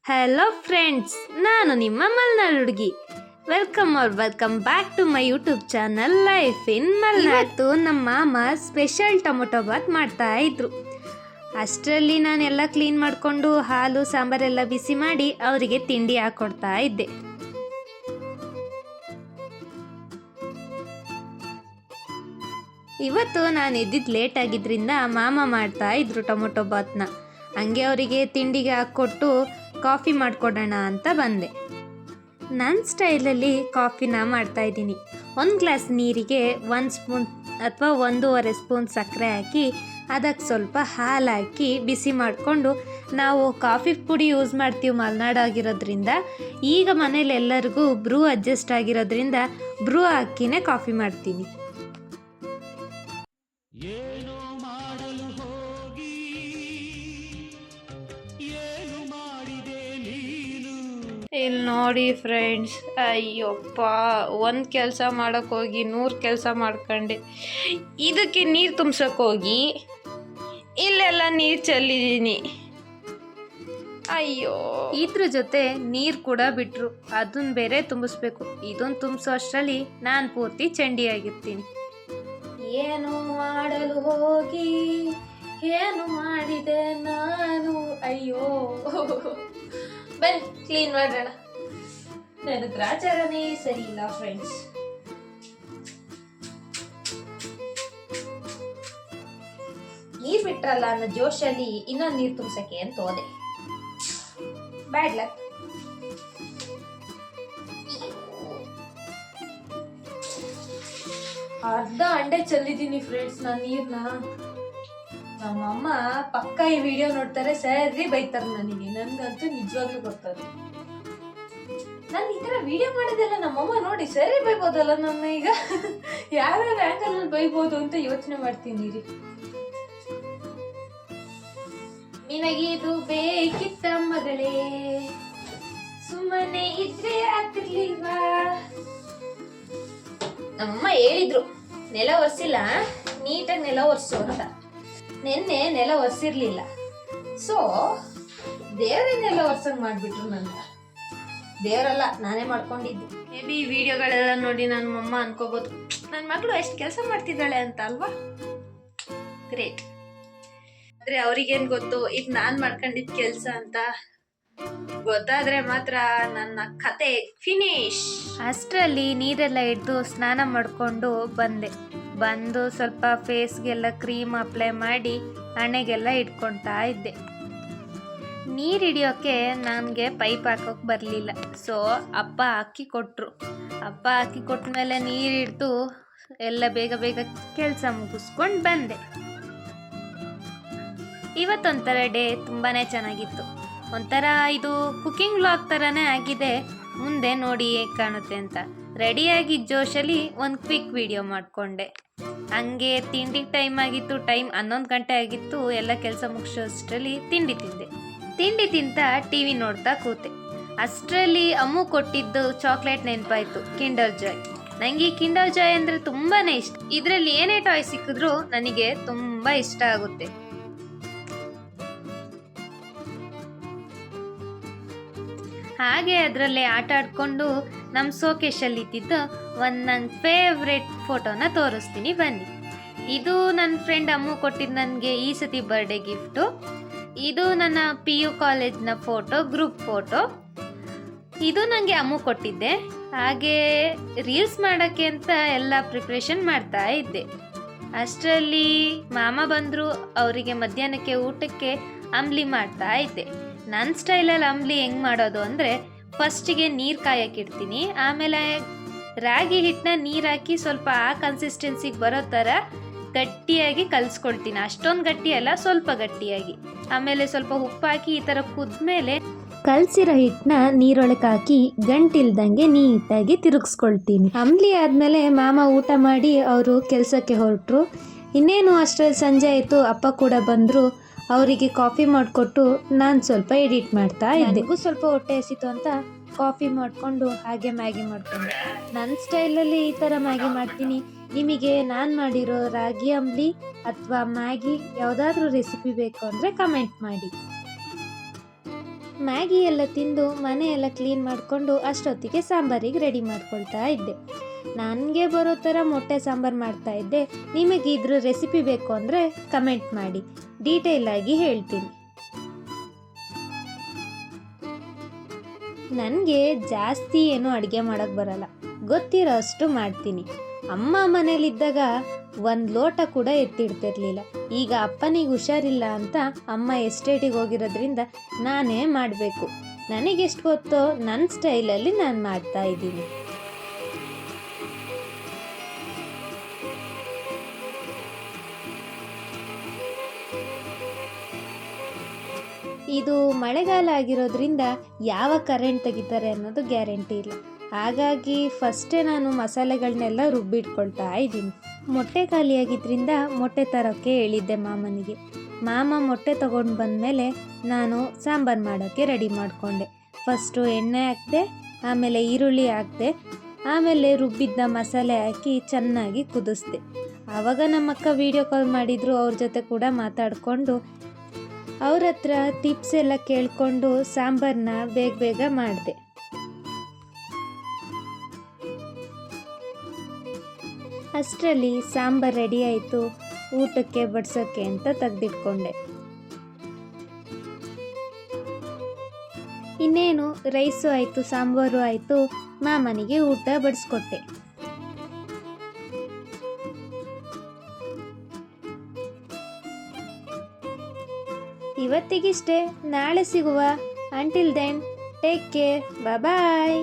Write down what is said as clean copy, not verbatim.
Hello friends, ನಾನು ನಿಮ್ಮ ಮಲ್ನಾಡ್ ಹುಡುಗಿ. Welcome back to my YouTube channel life in Malnad. ಇವತ್ತು ನಮ್ಮ ಮಾಮ ಸ್ಪೆಷಲ್ ಟೊಮೊಟೊ ಬಾತ್ ಮಾಡ್ತಾ ಇದ್ರು. ಅಷ್ಟರಲ್ಲಿ ನಾನೆಲ್ಲ ಕ್ಲೀನ್ ಮಾಡಿಕೊಂಡು ಹಾಲು ಸಾಂಬಾರೆಲ್ಲ ಬಿಸಿ ಮಾಡಿ ಅವರಿಗೆ ತಿಂಡಿ ಹಾಕೊಡ್ತಾ ಇದ್ದೆ. ಇವತ್ತು ನಾನು ಎದ್ದಿದ್ದು ಲೇಟ್ ಆಗಿದ್ದರಿಂದ ಮಾಮ ಮಾಡ್ತಾ ಇದ್ರು ಟೊಮೊಟೊ ಬಾತ್ನ. ಹಂಗೆ ಅವರಿಗೆ ತಿಂಡಿಗೆ ಹಾಕ್ಕೊಟ್ಟು ಕಾಫಿ ಮಾಡಿಕೊಡೋಣ ಅಂತ ಬಂದೆ. ನನ್ನ ಸ್ಟೈಲಲ್ಲಿ ಕಾಫಿನ ಮಾಡ್ತಾಯಿದ್ದೀನಿ. 1 ಗ್ಲಾಸ್ ನೀರಿಗೆ 1 ಸ್ಪೂನ್ ಅಥವಾ 1.5 ಸ್ಪೂನ್ ಸಕ್ಕರೆ ಹಾಕಿ ಅದಕ್ಕೆ ಸ್ವಲ್ಪ ಹಾಲು ಹಾಕಿ ಬಿಸಿ ಮಾಡಿಕೊಂಡು, ನಾವು ಕಾಫಿ ಪುಡಿ ಯೂಸ್ ಮಾಡ್ತೀವಿ ಮಲೆನಾಡಾಗಿರೋದ್ರಿಂದ, ಈಗ ಮನೇಲಿ ಎಲ್ಲರಿಗೂ ಬ್ರೂ ಅಡ್ಜಸ್ಟ್ ಆಗಿರೋದ್ರಿಂದ ಬ್ರೂ ಹಾಕಿನೇ ಕಾಫಿ ಮಾಡ್ತೀನಿ. ಇಲ್ಲಿ ನೋಡಿ ಫ್ರೆಂಡ್ಸ್, ಅಯ್ಯಪ್ಪ, ಒಂದು ಕೆಲಸ ಮಾಡೋಕ್ಕೋಗಿ 100 ಕೆಲಸ ಮಾಡ್ಕೊಂಡೆ. ಇದಕ್ಕೆ ನೀರು ತುಂಬ್ಸೋಕ್ಕೋಗಿ ಇಲ್ಲೆಲ್ಲ ನೀರು ಚೆಲ್ಲಿದ್ದೀನಿ. ಅಯ್ಯೋ, ಇದ್ರ ಜೊತೆ ನೀರು ಕೂಡ ಬಿಟ್ಟರು, ಅದನ್ನ ಬೇರೆ ತುಂಬಿಸ್ಬೇಕು. ಇದನ್ನು ತುಂಬಿಸೋ ಅಷ್ಟರಲ್ಲಿ ನಾನು ಪೂರ್ತಿ ಚಂಡಿಯಾಗಿರ್ತೀನಿ. ಏನು ಮಾಡಲು ಹೋಗಿ ಏನು ಮಾಡಿದೆ ನಾನು, ಅಯ್ಯೋ. ಬನ್ನಿ ಕ್ಲೀನ್ ಮಾಡೋಣ. ನನ್ನ ಗ್ರಾಚಾರನೇ ಸರಿ ಇಲ್ಲ ಫ್ರೆಂಡ್ಸ್. ನೀರ್ ಬಿಟ್ರಲ್ಲ ಅನ್ನೋ ಜೋಶಲ್ಲಿ ಇನ್ನೊಂದು ನೀರು ತುಂಬಿಸಕ್ಕೆ ಅಂತ ಹೋದೆ. Bad luck. ಅರ್ಧ ಅಂಡೆ ಚೆಲ್ಲಿದ್ದೀನಿ ಫ್ರೆಂಡ್ಸ್ ನಾನು ನೀರ್ನ. ನಮ್ಮಮ್ಮ ಪಕ್ಕ ಈ ವಿಡಿಯೋ ನೋಡ್ತಾರೆ, ಸರಿ ಬೈತಾರೆ ನನಗೆ. ನನ್ಗಂತೂ ನಿಜವಾಗ್ಲೂ ಗೊತ್ತದು. ನಾನು ಈ ತರ ವಿಡಿಯೋ ಮಾಡಿದೆಲ್ಲ ನಮ್ಮಮ್ಮ ನೋಡಿ ಸರಿ ಬೈಬೋದಲ್ಲ ನನ್ನ. ಈಗ ಯಾವ್ಯಾವ ಆಂಗಲ್ ಬೈಬೋದು ಅಂತ ಯೋಚನೆ ಮಾಡ್ತೀನಿ ರೀ. ನಿನಗಿದು ಬೇಕಿತ್ತ ಮಗಳೇ, ಸುಮ್ಮನೆ ಇದ್ರೆ ಆಗ್ತಿರ್ಲಿಲ್ವಾ? ನಮ್ಮಮ್ಮ ಹೇಳಿದ್ರು, ನೆಲ ಒರೆಸಿಲ್ಲ, ನೀಟಾಗಿ ನೆಲ ಒರೆಸು ಅಂತ. ನಿನ್ನೆ ನೆಲ ಒರೆಸಿರ್ಲಿಲ್ಲ, ಸೊ ದೇವರನ್ನೆಲ್ಲ ಒರ್ಸಂಗ್ ಮಾಡಿಬಿಟ್ರು. ನನ್ನ ದೇವರಲ್ಲ, ನಾನೇ ಮಾಡ್ಕೊಂಡಿದ್ದೆ. ಮೇ ಬಿ ಈ ವಿಡಿಯೋಗಳೆಲ್ಲ ನೋಡಿ ನನ್ನ ಅಮ್ಮ ಅನ್ಕೋಬೋದು, ನನ್ನ ಮಗಳು ಎಷ್ಟು ಕೆಲಸ ಮಾಡ್ತಿದ್ದಾಳೆ ಅಂತ ಅಲ್ವಾ. ಗ್ರೇಟ್. ಆದರೆ ಅವ್ರಿಗೇನು ಗೊತ್ತು ಇದು ನಾನು ಮಾಡ್ಕೊಂಡಿದ್ದ ಕೆಲಸ ಅಂತ. ಗೊತ್ತಾದ್ರೆ ಮಾತ್ರ ನನ್ನ ಕತೆ ಫಿನಿಶ್. ಅಷ್ಟರಲ್ಲಿ ನೀರೆಲ್ಲ ಹಿಡ್ದು ಸ್ನಾನ ಮಾಡಿಕೊಂಡು ಬಂದು ಸ್ವಲ್ಪ ಫೇಸ್ಗೆಲ್ಲ ಕ್ರೀಮ್ ಅಪ್ಲೈ ಮಾಡಿ ಹಣೆಗೆಲ್ಲ ಇಟ್ಕೊಳ್ತಾ ಇದ್ದೆ. ನೀರು ಹಿಡಿಯೋಕ್ಕೆ ನನಗೆ ಪೈಪ್ ಹಾಕೋಕೆ ಬರಲಿಲ್ಲ, ಸೊ ಅಪ್ಪ ಹಾಕಿ ಕೊಟ್ಟರು. ಅಪ್ಪ ಹಾಕಿ ಕೊಟ್ಟ ಮೇಲೆ ನೀರು ಹಿಡ್ದು ಎಲ್ಲ ಬೇಗ ಕೆಲಸ ಮುಗಿಸ್ಕೊಂಡು ಬಂದೆ. ಇವತ್ತೊಂಥರ ಡೇ ತುಂಬಾ ಚೆನ್ನಾಗಿತ್ತು. ಒಂಥರ ಇದು ಕುಕಿಂಗ್ ವ್ಲಾಗ್ ಥರನೇ ಆಗಿದೆ. ಮುಂದೆ ನೋಡಿ ಹೇಗೆ ಕಾಣುತ್ತೆ ಅಂತ ರೆಡಿಯಾಗಿ ಜೋಶಲ್ಲಿ ಒಂದು ಕ್ವಿಕ್ ವಿಡಿಯೋ ಮಾಡಿಕೊಂಡೆ. ಹಂಗೆ ತಿಂಡಿಗೆ ಟೈಮ್ ಆಗಿತ್ತು. ಟೈಮ್ 11 ಗಂಟೆ ಆಗಿತ್ತು. ಎಲ್ಲ ಕೆಲಸ ಮುಗಿಸೋಷ್ಟರಲ್ಲಿ ತಿಂಡಿ ತಿಂತ TV ನೋಡ್ತಾ ಕೂತೆ. ಅಷ್ಟರಲ್ಲಿ ಅಮ್ಮು ಕೊಟ್ಟಿದ್ದು ಚಾಕ್ಲೇಟ್ ನೆನಪಾಯಿತು, ಕಿಂಡರ್ ಜಾಯ್. ನನಗೆ ಕಿಂಡರ್ ಜಾಯ್ ಅಂದರೆ ತುಂಬಾ ಇಷ್ಟ. ಇದರಲ್ಲಿ ಏನೇ ಟಾಯ್ ಸಿಕ್ಕಿದ್ರೂ ನನಗೆ ತುಂಬ ಇಷ್ಟ ಆಗುತ್ತೆ. ಹಾಗೆ ಅದರಲ್ಲೇ ಆಟ ಆಡ್ಕೊಂಡು ನಮ್ಮ ಶೋಕೇಶಲ್ಲಿ ಇದ್ದಿದ್ದು ನನ್ನ ಫೇವ್ರೆಟ್ ಫೋಟೋನ ತೋರಿಸ್ತೀನಿ ಬನ್ನಿ. ಇದು ನನ್ನ ಫ್ರೆಂಡ್ ಅಮ್ಮು ಕೊಟ್ಟಿದ್ದು ನನಗೆ ಈ ಸತಿ ಬರ್ಡೇ ಗಿಫ್ಟು. ಇದು ನನ್ನ PU ಕಾಲೇಜ್ನ ಫೋಟೋ, ಗ್ರೂಪ್ ಫೋಟೋ. ಇದು ನನಗೆ ಅಮ್ಮು ಕೊಟ್ಟಿದ್ದೆ. ಹಾಗೆ ರೀಲ್ಸ್ ಮಾಡೋಕ್ಕೆ ಅಂತ ಎಲ್ಲ ಪ್ರಿಪ್ರೇಷನ್ ಮಾಡ್ತಾ ಇದ್ದೆ. ಅಷ್ಟರಲ್ಲಿ ಮಾಮ ಬಂದರು. ಅವರಿಗೆ ಮಧ್ಯಾಹ್ನಕ್ಕೆ ಊಟಕ್ಕೆ ಅಂಬ್ಲಿ ಮಾಡ್ತಾ ಇದ್ದೆ. ನನ್ನ ಸ್ಟೈಲಲ್ಲಿ ಅಂಬ್ಲಿ ಹೆಂಗೆ ಮಾಡೋದು ಅಂದರೆ, ಫಸ್ಟಿಗೆ ನೀರು ಕಾಯಕ್ಕಿಡ್ತೀನಿ. ಆಮೇಲೆ ರಾಗಿ ಹಿಟ್ಟನ್ನ ನೀರು ಹಾಕಿ ಸ್ವಲ್ಪ ಆ ಕನ್ಸಿಸ್ಟೆನ್ಸಿಗೆ ಬರೋ ಥರ ಗಟ್ಟಿಯಾಗಿ ಕಲಿಸ್ಕೊಳ್ತೀನಿ. ಅಷ್ಟೊಂದು ಗಟ್ಟಿ ಅಲ್ಲ, ಸ್ವಲ್ಪ ಗಟ್ಟಿಯಾಗಿ. ಆಮೇಲೆ ಸ್ವಲ್ಪ ಉಪ್ಪು ಹಾಕಿ ಈ ಥರ ಕುದ್ಮೇಲೆ ಕಲಸಿರೋ ಹಿಟ್ಟನ್ನ ನೀರೊಳಗೆ ಹಾಕಿ ಗಂಟಿಲ್ದಂಗೆ ನೀಟಾಗಿ ತಿರುಗಿಸ್ಕೊಳ್ತೀನಿ. ಅಂಬ್ಲಿ ಆದಮೇಲೆ ಮಾಮ ಊಟ ಮಾಡಿ ಅವರು ಕೆಲಸಕ್ಕೆ ಹೊರಟರು. ಇನ್ನೇನು ಅಷ್ಟರಲ್ಲಿ ಸಂಜೆ ಆಯಿತು. ಅಪ್ಪ ಕೂಡ ಬಂದರು. ಅವರಿಗೆ ಕಾಫಿ ಮಾಡಿಕೊಟ್ಟು ನಾನು ಸ್ವಲ್ಪ ಎಡಿಟ್ ಮಾಡ್ತಾ ಇದ್ದೆ. ನನಗೂ ಸ್ವಲ್ಪ ಹೊಟ್ಟೆ ಹಸಿತು ಅಂತ ಕಾಫಿ ಮಾಡಿಕೊಂಡು ಹಾಗೆ ಮ್ಯಾಗಿ ಮಾಡಿಕೊಂಡೆ. ನನ್ನ ಸ್ಟೈಲಲ್ಲಿ ಈ ಥರ ಮ್ಯಾಗಿ ಮಾಡ್ತೀನಿ. ನಿಮಗೆ ನಾನು ಮಾಡಿರೋ ರಾಗಿ ಅಂಬ್ಲಿ ಅಥವಾ ಮ್ಯಾಗಿ ಯಾವುದಾದ್ರೂ ರೆಸಿಪಿ ಬೇಕು ಅಂದರೆ ಕಮೆಂಟ್ ಮಾಡಿ. ಮ್ಯಾಗಿ ಎಲ್ಲ ತಿಂದು ಮನೆ ಎಲ್ಲ ಕ್ಲೀನ್ ಮಾಡಿಕೊಂಡು ಅಷ್ಟೊತ್ತಿಗೆ ಸಾಂಬಾರಿಗೆ ರೆಡಿ ಮಾಡ್ಕೊಳ್ತಾ ಇದ್ದೆ. ನನಗೆ ಬರೋ ಥರ ಮೊಟ್ಟೆ ಸಾಂಬಾರು ಮಾಡ್ತಾ ಇದ್ದೆ. ನಿಮಗೆ ಇದ್ರ ರೆಸಿಪಿ ಬೇಕು ಅಂದರೆ ಕಮೆಂಟ್ ಮಾಡಿ, ಡೀಟೇಲ್ ಆಗಿ ಹೇಳ್ತೀನಿ. ನನಗೆ ಜಾಸ್ತಿ ಏನು ಅಡುಗೆ ಮಾಡೋಕ್ಕೆ ಬರಲ್ಲ, ಗೊತ್ತಿರೋ ಅಷ್ಟು ಮಾಡ್ತೀನಿ. ಅಮ್ಮ ಮನೇಲಿದ್ದಾಗ ಒಂದು ಲೋಟ ಕೂಡ ಎತ್ತಿಡ್ತಿರ್ಲಿಲ್ಲ. ಈಗ ಅಪ್ಪನಿಗೆ ಹುಷಾರಿಲ್ಲ ಅಂತ ಅಮ್ಮ ಎಸ್ಟೇಟಿಗೆ ಹೋಗಿರೋದ್ರಿಂದ ನಾನೇ ಮಾಡಬೇಕು. ನನಗೆಷ್ಟು ಗೊತ್ತೋ ನನ್ನ ಸ್ಟೈಲಲ್ಲಿ ನಾನು ಮಾಡ್ತಾ ಇದ್ದೀನಿ. ಇದು ಮಳೆಗಾಲ ಆಗಿರೋದ್ರಿಂದ ಯಾವ ಕರೆಂಟ್ ತೆಗಿತಾರೆ ಅನ್ನೋದು ಗ್ಯಾರಂಟಿ ಇಲ್ಲ. ಹಾಗಾಗಿ ಫಸ್ಟೇ ನಾನು ಮಸಾಲೆಗಳನ್ನೆಲ್ಲ ರುಬ್ಬಿಟ್ಕೊಳ್ತಾ ಇದ್ದೀನಿ. ಮೊಟ್ಟೆ ಖಾಲಿಯಾಗಿದ್ದರಿಂದ ಮೊಟ್ಟೆ ತರೋಕ್ಕೆ ಹೇಳಿದ್ದೆ ಮಾಮನಿಗೆ. ಮಾಮ ಮೊಟ್ಟೆ ತೊಗೊಂಡು ಬಂದಮೇಲೆ ನಾನು ಸಾಂಬಾರು ಮಾಡೋಕ್ಕೆ ರೆಡಿ ಮಾಡಿಕೊಂಡೆ. ಫಸ್ಟು ಎಣ್ಣೆ ಹಾಕಿದೆ, ಆಮೇಲೆ ಈರುಳ್ಳಿ ಹಾಕಿದೆ, ಆಮೇಲೆ ರುಬ್ಬಿದ್ದ ಮಸಾಲೆ ಹಾಕಿ ಚೆನ್ನಾಗಿ ಕುದಿಸ್ದೆ. ಆವಾಗ ನಮ್ಮಕ್ಕ ವಿಡಿಯೋ ಕಾಲ್ ಮಾಡಿದರು. ಅವ್ರ ಜೊತೆ ಕೂಡ ಮಾತಾಡಿಕೊಂಡು ಅವ್ರ ಹತ್ರ ಟಿಪ್ಸ್ ಎಲ್ಲ ಕೇಳಿಕೊಂಡು ಸಾಂಬಾರನ್ನ ಬೇಗ ಮಾಡಿದೆ. ಅಷ್ಟರಲ್ಲಿ ಸಾಂಬಾರು ರೆಡಿ ಆಯಿತು. ಊಟಕ್ಕೆ ಬಡಿಸೋಕ್ಕೆ ಅಂತ ತೆಗೆದಿಟ್ಕೊಂಡೆ. ಇನ್ನೇನು ರೈಸು ಆಯಿತು, ಸಾಂಬಾರು ಆಯಿತು, ಮಾಮನಿಗೆ ಊಟ ಬಡಿಸ್ಕೊಟ್ಟೆ. ಇವತ್ತಿಗಿಷ್ಟೇ, ನಾಳೆ ಸಿಗುವ. ಅಂಟಿಲ್ ದೆನ್, ಟೇಕ್ ಕೇರ್, ಬಾಯ್.